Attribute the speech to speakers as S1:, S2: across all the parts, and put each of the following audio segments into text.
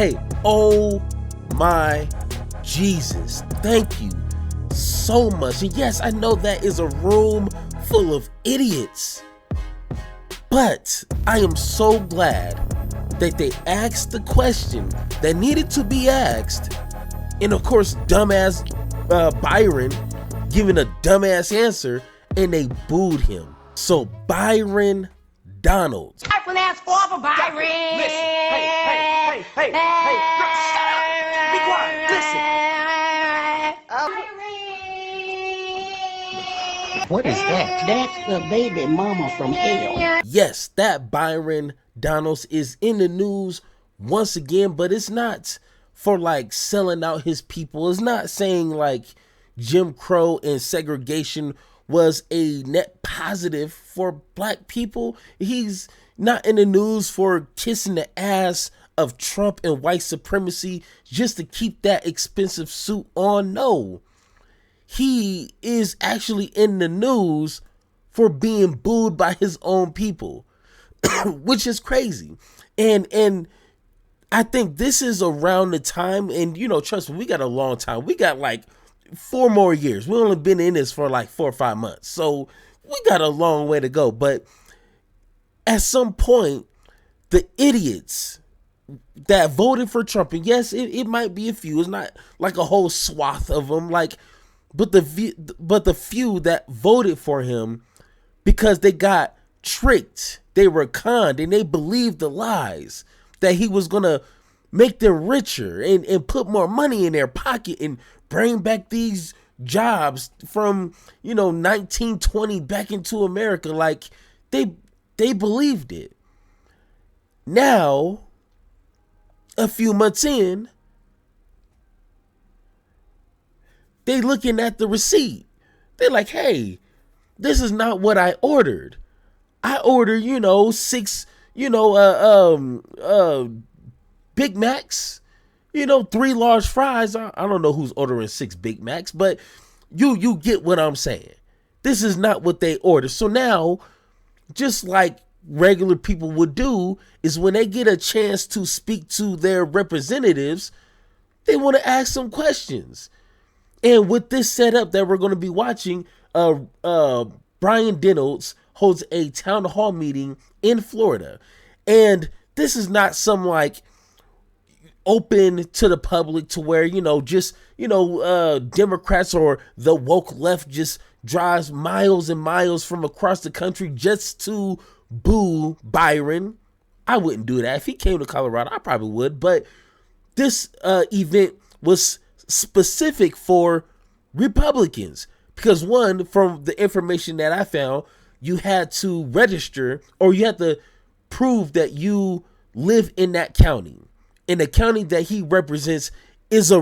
S1: Hey, oh my Jesus, thank you so much. And yes, I know that is a room full of idiots, but I am so glad that they asked the question that needed to be asked. And of course, dumbass Byron giving a dumbass answer, and they booed him. So Byron Donalds.
S2: That's for Byron.
S3: Listen, hey, shut up. Be quiet, listen.
S2: What is that? That's the baby mama from hell.
S1: Yes, that Byron Donalds is in the news once again, but it's not for like selling out his people. It's not saying like Jim Crow and segregation was a net positive for black people. He's not in the news for kissing the ass of Trump and white supremacy just to keep that expensive suit on. No, he is actually in the news for being booed by his own people, which is crazy. And I think this is around the time, and you know, trust me, we got a long time. We got like 4 more years. We only been in this for like 4 or 5 months. So we got a long way to go. But at some point, the idiots that voted for Trump, and yes, it might be a few. It's not like a whole swath of them. But the few that voted for him because they got tricked, they were conned, and they believed the lies that he was gonna make them richer and put more money in their pocket and bring back these jobs from, 1920 back into America. Like they believed it. Now, a few months in, they looking at the receipt. They're like, hey, this is not what I ordered. I ordered, 6, Big Macs, 3 large fries. I don't know who's ordering 6 Big Macs, but you get what I'm saying. This is not what they ordered. So now, just like regular people would do, is when they get a chance to speak to their representatives, they want to ask some questions. And with this setup that we're going to be watching, Byron Donalds holds a town hall meeting in Florida. And this is not some like open to the public to where, Democrats or the woke left just drives miles and miles from across the country just to boo Byron. I wouldn't do that. If he came to Colorado, I probably would. But this event was specific for Republicans because, one, from the information that I found, you had to register or you had to prove that you live in that county. And the county that he represents is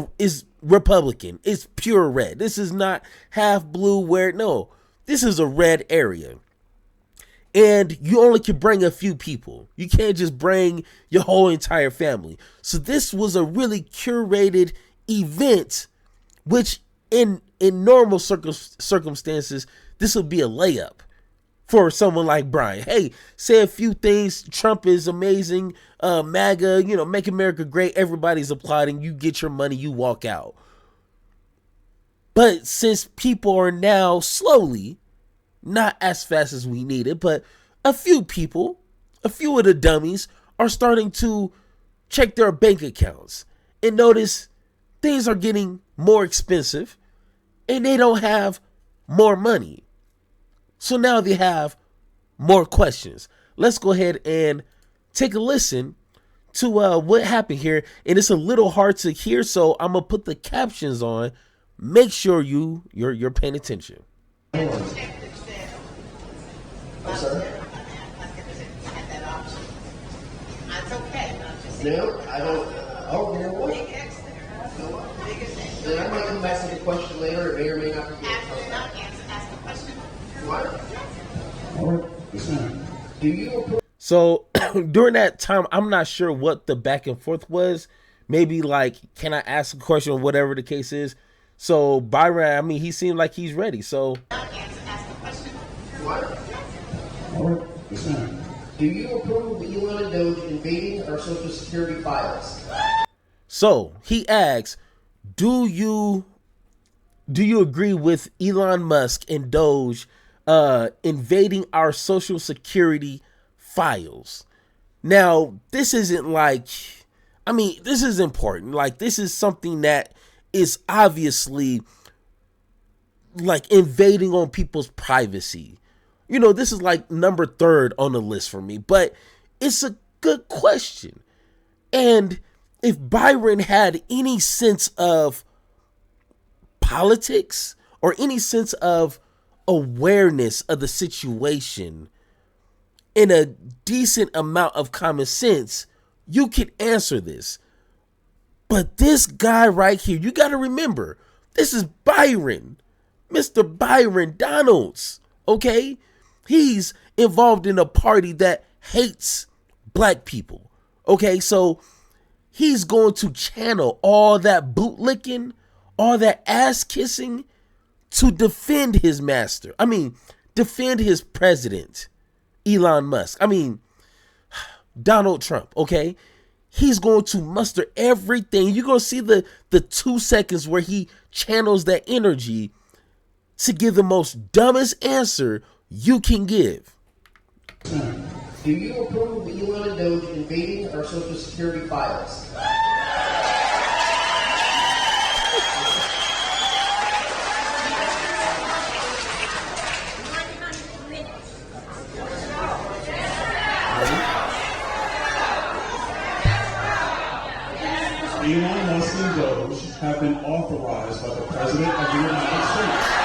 S1: Republican. It's pure red. This is not half blue where, no, this is a red area. And you only can bring a few people. You can't just bring your whole entire family. So this was a really curated event, which in normal circumstances, this would be a layup for someone like Brian. Hey, say a few things. Trump is amazing. MAGA, make America great. Everybody's applauding. You get your money. You walk out. But since people are now slowly, not as fast as we needed, but a few people, a few of the dummies are starting to check their bank accounts and notice things are getting more expensive and they don't have more money. So now they have more questions. Let's go ahead and take a listen to what happened here. And it's a little hard to hear, so I'm going to put the captions on. Make sure you're paying attention.
S4: I'm sorry?
S5: That's okay.
S4: No, I don't. Oh, you know what? Then I might come back to the question later. It may or may not be.
S5: Ask the question.
S4: What? Do you approve?
S1: So during that time, I'm not sure what the back and forth was. Maybe like, can I ask a question or whatever the case is? So Byron, he seemed like he's ready. So
S5: Ask the question.
S4: What? Do you approve of Elon and Doge invading our Social Security files?
S1: So he asks, do you agree with Elon Musk and Doge invading our social security files? Now, this isn't like, I mean, this is important. Like, this is something that is obviously like invading on people's privacy. You know, this is like number 3 on the list for me, but it's a good question. And if Byron had any sense of politics or any sense of awareness of the situation in a decent amount of common sense, you can answer this. But this guy right here, you got to remember, this is Byron, Mr. Byron Donalds, okay? He's involved in a party that hates black people, okay? So he's going to channel all that bootlicking, all that ass kissing to defend his master. I mean, defend his president, Elon Musk. I mean, Donald Trump, okay? He's going to muster everything. You're going to see the 2 seconds where he channels that energy to give the most dumbest answer you can give.
S4: Do you approve of Elon and Doge invading our social security files?
S6: Elon Musk and Doge have been authorized by the President of the United States.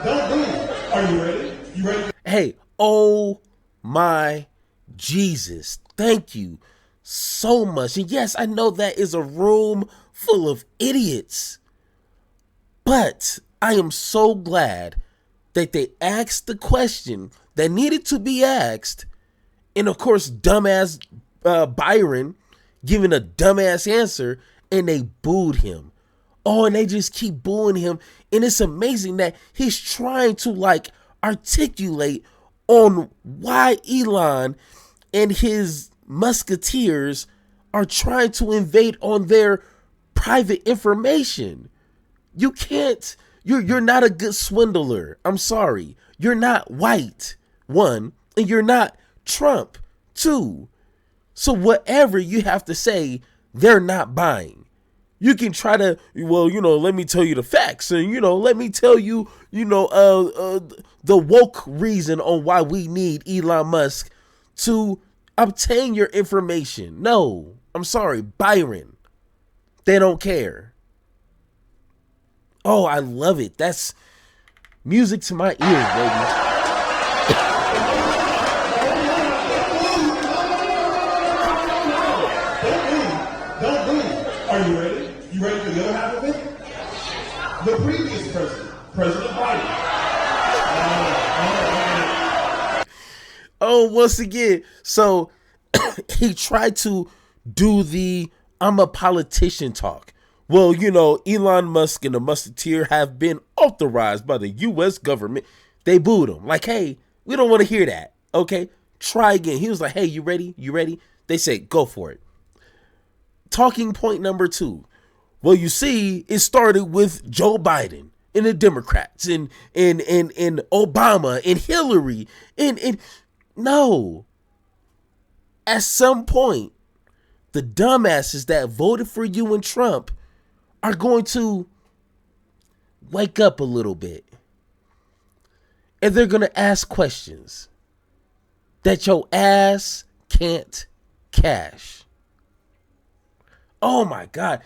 S6: Don't leave. Are you ready? You ready?
S1: Hey, oh my Jesus. Thank you so much. And yes, I know that is a room full of idiots. But I am so glad that they asked the question that needed to be asked. And of course, dumbass Byron giving a dumbass answer, and they booed him. Oh, and they just keep booing him. And it's amazing that he's trying to like articulate on why Elon and his musketeers are trying to invade on their private information. You can't, you're not a good swindler. I'm sorry. You're not white, 1, and you're not Trump, 2. So whatever you have to say, they're not buying. You can try to, well, let me tell you the facts, and, let me tell you, the woke reason on why we need Elon Musk to obtain your information. No, I'm sorry, Byron. They don't care. Oh, I love it. That's music to my ears, baby.
S6: Don't leave. Are you ready? You ready for the other half of it? The previous president, President Byron.
S1: Oh, once again, so he tried to do the I'm a politician talk. Well, Elon Musk and the Musketeer have been authorized by the U.S. government. They booed him. Like, hey, we don't want to hear that. Okay, try again. He was like, hey, you ready? You ready? They said, go for it. Talking point number 2. Well, you see, it started with Joe Biden and the Democrats and Obama and Hillary and no. At some point, the dumbasses that voted for you and Trump are going to wake up a little bit. And they're going to ask questions that your ass can't cash. Oh my God.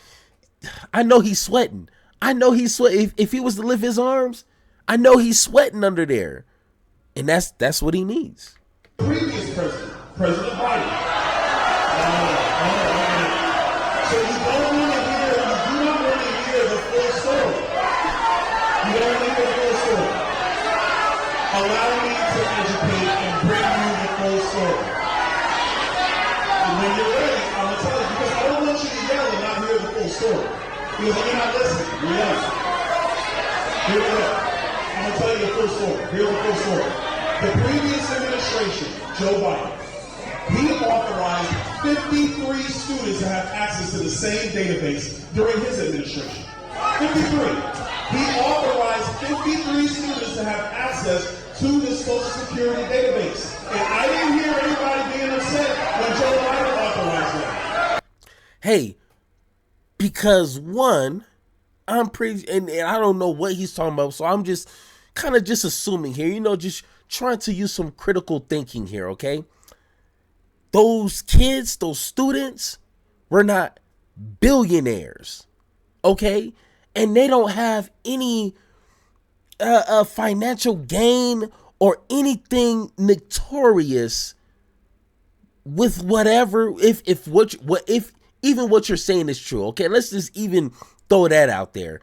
S1: I know he's sweating. If he was to lift his arms, I know he's sweating under there. And that's what he needs.
S6: Previous president, President Byron. So you don't want to hear, you do not want to hear the full story. You don't want to hear the full story. Allow me to educate and bring you the full story. And when you're ready, I'm going to tell you, because I don't want you to yell and not hear the full story. Because you're not listening. You're yelling. Here we go. I'm going to tell you the full story. Here's the full story. The previous administration, Joe Biden, he authorized 53 students to have access to the same database during his administration. 53. He authorized 53 students to have access to the Social Security database. And I didn't hear anybody being upset when Joe Biden authorized that.
S1: Hey, because one, I'm pretty, and I don't know what he's talking about, so I'm just kind of just assuming here, just trying to use some critical thinking here, okay? Those kids, those students were not billionaires, okay? And they don't have any financial gain or anything notorious with whatever, if even what you're saying is true, okay? Let's just even throw that out there.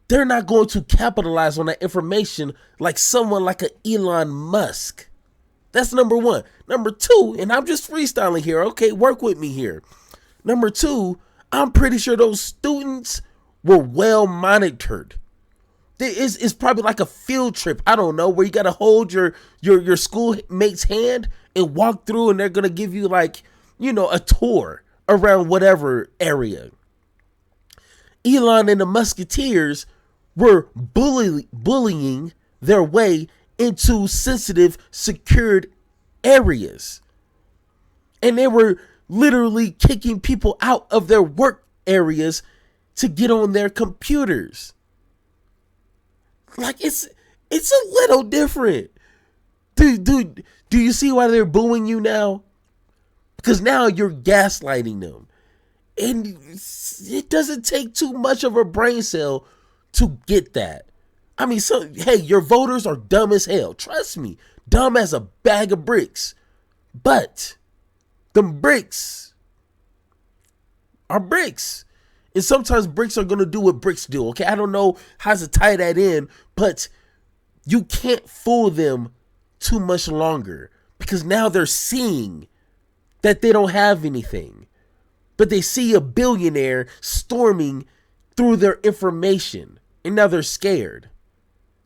S1: They're not going to capitalize on that information like someone like an Elon Musk. That's number one. Number two, and I'm just freestyling here, okay? Work with me here. Number two, I'm pretty sure those students were well monitored. It's probably like a field trip, I don't know, where you got to hold your schoolmate's hand and walk through, and they're going to give you like, a tour around whatever area. Elon and the Musketeers were bullying their way into sensitive, secured areas. And they were literally kicking people out of their work areas to get on their computers. Like, it's a little different. Do you see why they're booing you now? Because now you're gaslighting them. And it doesn't take too much of a brain cell to get that. I mean, hey, your voters are dumb as hell. Trust me. Dumb as a bag of bricks. But them bricks are bricks. And sometimes bricks are going to do what bricks do, okay? I don't know how to tie that in, but you can't fool them too much longer because now they're seeing that they don't have anything. But they see a billionaire storming through their information, and now they're scared.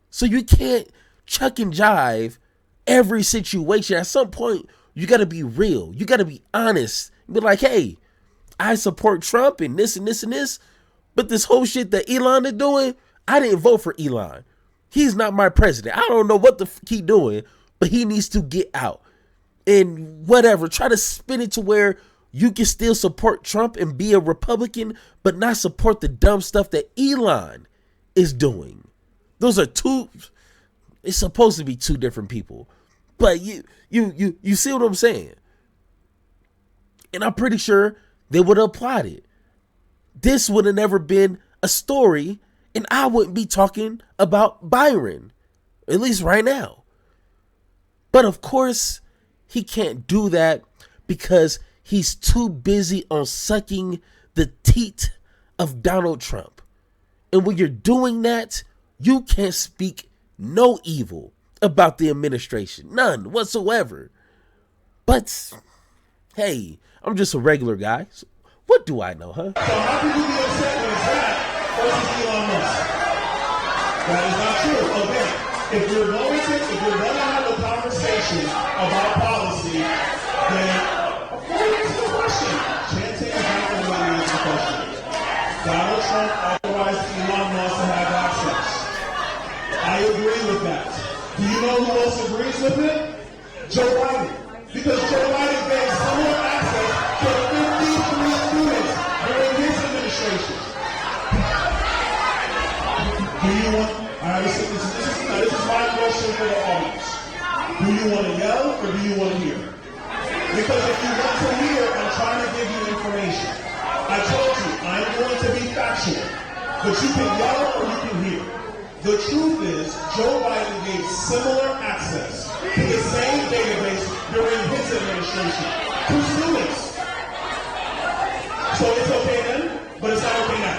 S1: So you can't chuck and jive every situation. At some point, you got to be real. You got to be honest. Be like, hey, I support Trump and this and this and this, but this whole shit that Elon is doing, I didn't vote for Elon. He's not my president. I don't know what the fuck he doing, but he needs to get out. And whatever, try to spin it to where you can still support Trump and be a Republican, but not support the dumb stuff that Elon is doing. Those are it's supposed to be two different people. But you see what I'm saying? And I'm pretty sure they would have applied it. This would have never been a story, and I wouldn't be talking about Byron, at least right now. But of course, he can't do that because he's too busy on sucking the teat of Donald Trump. And when you're doing that, you can't speak no evil about the administration. None whatsoever. But, hey, I'm just a regular guy. So what do I know, huh?
S6: So how can you be upset when it's that versus Elon Musk? That is not true. Again, if you're going to have a conversation about policy, then answer the question. Chance is not going to answer the question. Donald Trump authorized Elon Musk to have access. I agree with that. Do you know who else agrees with it? Joe Biden. Because Joe Biden gave similar access to 53 students during his administration. Do you want, this is my question for the audience. Do you want to yell or do you want to hear? Because if you want to hear, I'm trying to give you information. I told you, I'm going to be factual. But you can yell or you can hear. The truth is, Joe Biden gave similar access to the same database during his administration to students. So it's okay then, but it's not okay now.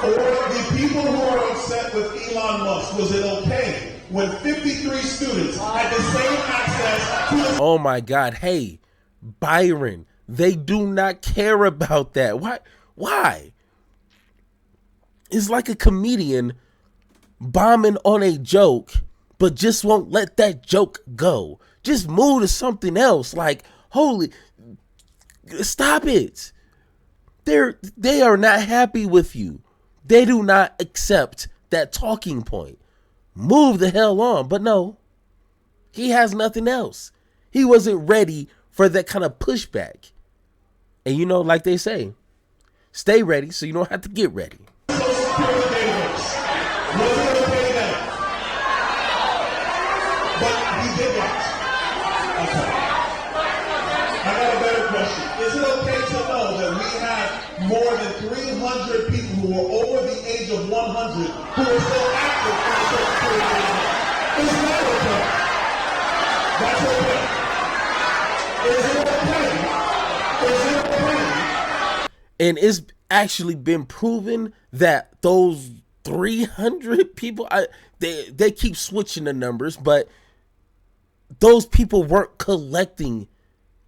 S6: Or the people who are upset with Elon Musk, was it okay when 53 students had the same access to the...
S1: Oh my God, hey, Byron, they do not care about that. Why? is like a comedian bombing on a joke, but just won't let that joke go. Just move to something else. Like, holy, stop it. They are not happy with you. They do not accept that talking point. Move the hell on. But no, he has nothing else. He wasn't ready for that kind of pushback. And you know, like they say, stay ready so you don't have to get ready.
S6: But he did that. Okay. I got a better question. Is it okay to know that we have more than 300 people who are over the age of 100 who are still active in the Social Security Administration? Is that okay? That's okay. Is it okay? Is it okay?
S1: And it's actually been proven that those 300 people, they keep switching the numbers, but those people weren't collecting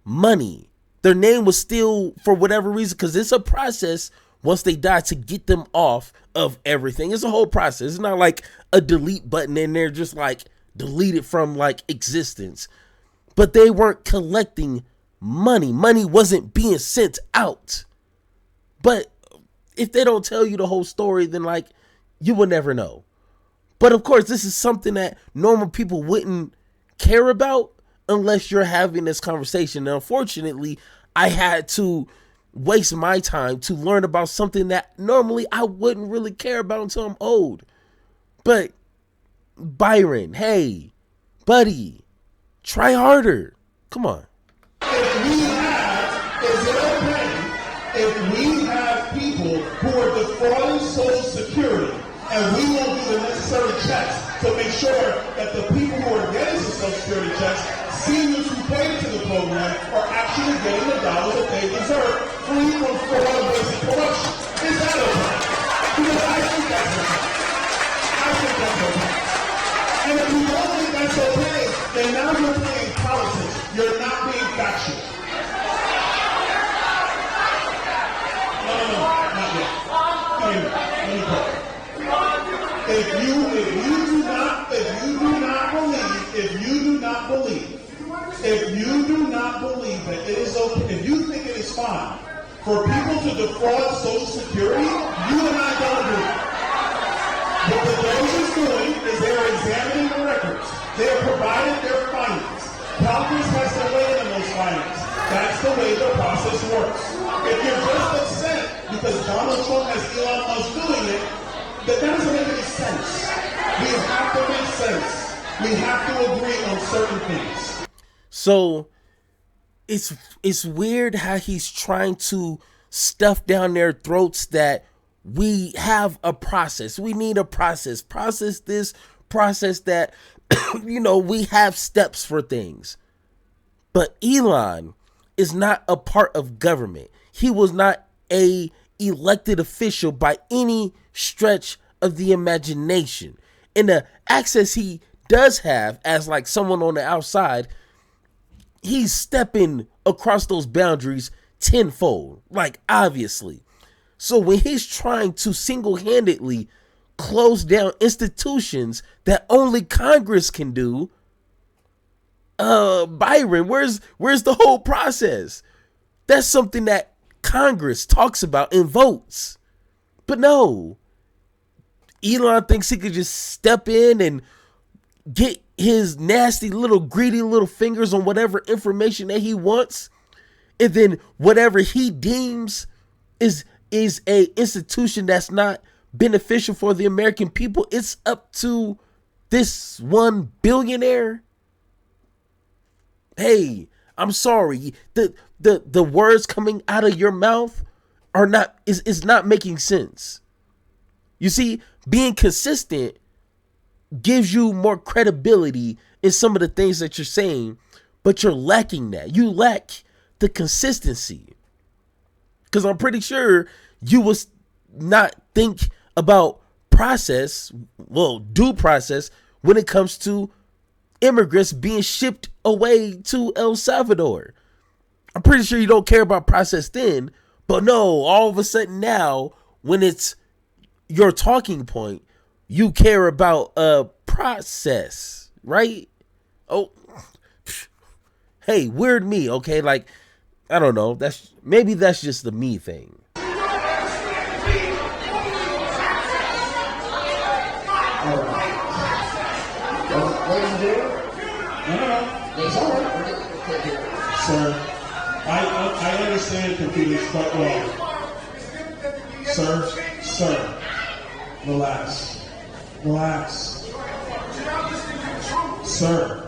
S1: money. Their name was still, for whatever reason, because it's a process once they die to get them off of everything. It's a whole process. It's not like a delete button and they're just like deleted from like existence. But they weren't collecting money. Money wasn't being sent out. But if they don't tell you the whole story, then like you will never know. But of course, this is something that normal people wouldn't care about unless you're having this conversation. And unfortunately, I had to waste my time to learn about something that normally I wouldn't really care about until I'm old. But Byron, hey, buddy, try harder. Come on.
S6: Is it okay if we have people who are defrauding Social Security and we won't do the necessary checks to make sure that the people who are getting the Social Security checks, seniors who pay into the program, are actually getting the dollars that they deserve, free from fraud, waste, and corruption? Is that okay? Because I think that's okay. I think that's okay. And if you don't think that's okay, then now you're playing politics. You're not being factual. No, not yet. Let me go. If you do not that it is okay, if you think it is fine for people to defraud Social Security, you and I don't agree. What the Doge is doing is they are examining the records. They are providing their findings. Congress has to weigh in on those findings. That's the way the process works. If you're just upset because Donald Trump has Elon Musk doing it, that doesn't make any sense. We have to make sense. We have to agree on certain things.
S1: So it's weird how he's trying to stuff down their throats that we have a process. We need a process. Process this, process that. You know, we have steps for things. But Elon is not a part of government. He was not a elected official by any stretch of the imagination. And the access he does have as like someone on the outside, he's stepping across those boundaries tenfold, like obviously. So when he's trying to single-handedly close down institutions that only Congress can do, Byron, where's the whole process? That's something that Congress talks about and votes. But no, Elon thinks he could just step in and get his nasty little greedy little fingers on whatever information that he wants, and then whatever he deems is a institution that's not beneficial for the American people, it's up to this one billionaire. Hey, I'm sorry. The words coming out of your mouth are not is not making sense. You see, being consistent gives you more credibility in some of the things that you're saying, but you're lacking that. You lack the consistency. Because I'm pretty sure you will not think about due process when it comes to immigrants being shipped away to El Salvador. I'm pretty sure you don't care about process then, but no, all of a sudden now, when it's your talking point, you care about a process, right? Oh, hey, weird me, okay? Like, I don't know. Maybe that's just the me thing.
S6: Sir, I understand computers quite well. Sir, relax. Sir,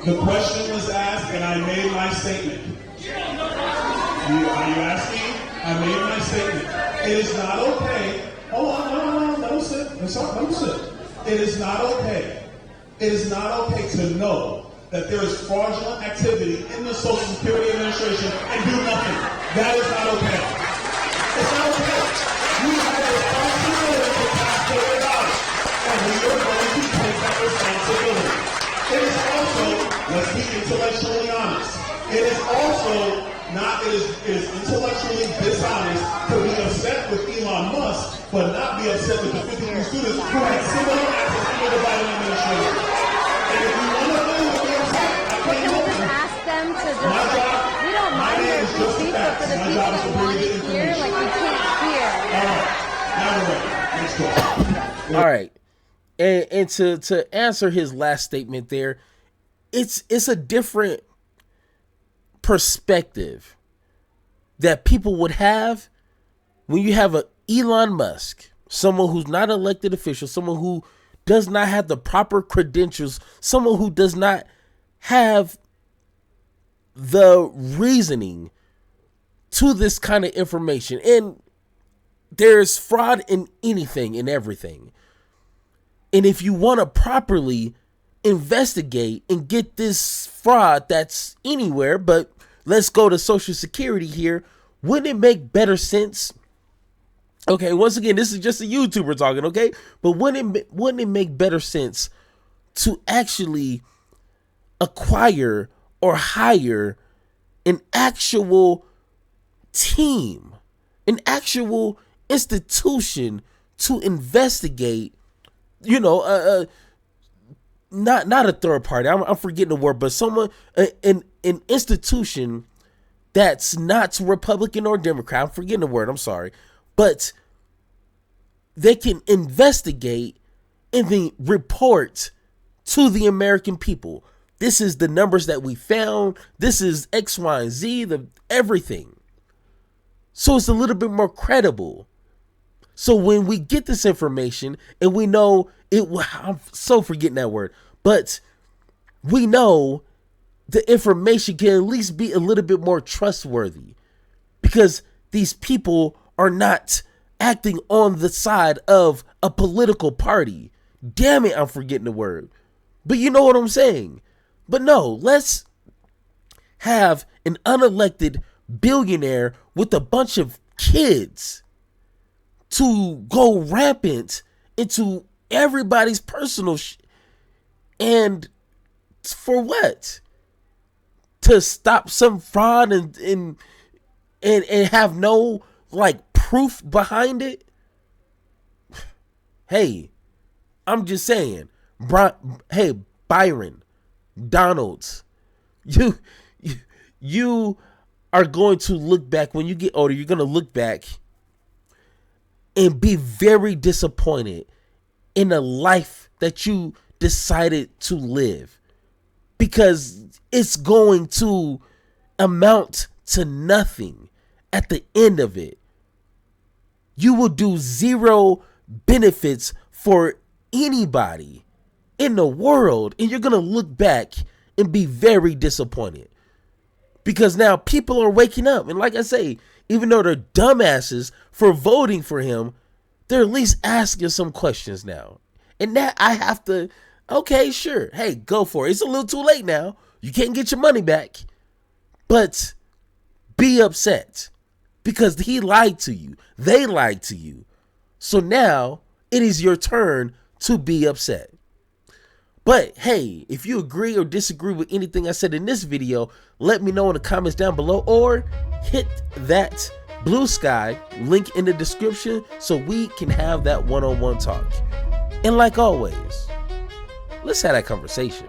S6: the question was asked and I made my statement. Are you asking? I made my statement. It is not okay. Hold on, no, sit. It is not okay. It is not okay to know that there is fraudulent activity in the Social Security Administration and do nothing. That is not okay. It's not okay. You have a responsibility to taxpayer dollars, and we are going to take that responsibility. It is also, let's be intellectually honest, it is also not, it is intellectually dishonest to be upset with Elon Musk, but not be upset with the 50 new students who had similar access under the Biden administration. And if you want to know what they're upset, I can't help you.
S7: Ask them to just,
S6: My job,
S7: we don't
S6: my
S7: mind
S6: name
S7: their
S6: is just
S7: critique, but
S6: facts.
S7: for the
S6: My
S7: people
S6: job is
S7: that
S6: to
S7: want
S6: bring
S7: to
S6: the
S7: hear,
S6: information.
S7: like, we can't hear.
S6: All right, now we're ready. Let's go.
S1: All right. And to answer his last statement there, it's a different perspective that people would have when you have a Elon Musk, someone who's not an elected official, someone who does not have the proper credentials, someone who does not have the reasoning to this kind of information. And there's fraud in anything and everything. And if you want to properly investigate and get this fraud that's anywhere, but let's go to Social Security here, wouldn't it make better sense? Okay, once again, this is just a YouTuber talking, okay? But wouldn't it make better sense to actually acquire or hire an actual team, an actual institution to investigate, you know, not a third party. I'm forgetting the word, but someone, an institution that's not Republican or Democrat. I'm forgetting the word. I'm sorry, but they can investigate and then report to the American people. This is the numbers that we found. This is X, Y, and Z, everything. So it's a little bit more credible. So when we get this information and we know it, I'm so forgetting that word, but we know the information can at least be a little bit more trustworthy because these people are not acting on the side of a political party. Damn it, I'm forgetting the word. But you know what I'm saying. But no, let's have an unelected billionaire with a bunch of kids to go rampant into everybody's personal and for what? To stop some fraud and have no like proof behind it? Hey, I'm just saying, hey, Byron, Donalds, you are going to look back when you get older. You're going to look back and be very disappointed in the life that you decided to live, because it's going to amount to nothing at the end of it. You will do zero benefits for anybody in the world, and you're going to look back and be very disappointed because now people are waking up. And like I say, even though they're dumbasses for voting for him, they're at least asking some questions now. And that I have to, okay, sure. Hey, go for it. It's a little too late now. You can't get your money back, but be upset because he lied to you. They lied to you. So now it is your turn to be upset. But hey, if you agree or disagree with anything I said in this video, let me know in the comments down below or hit that Blue Sky, link in the description so we can have that one-on-one talk. And like always, let's have that conversation.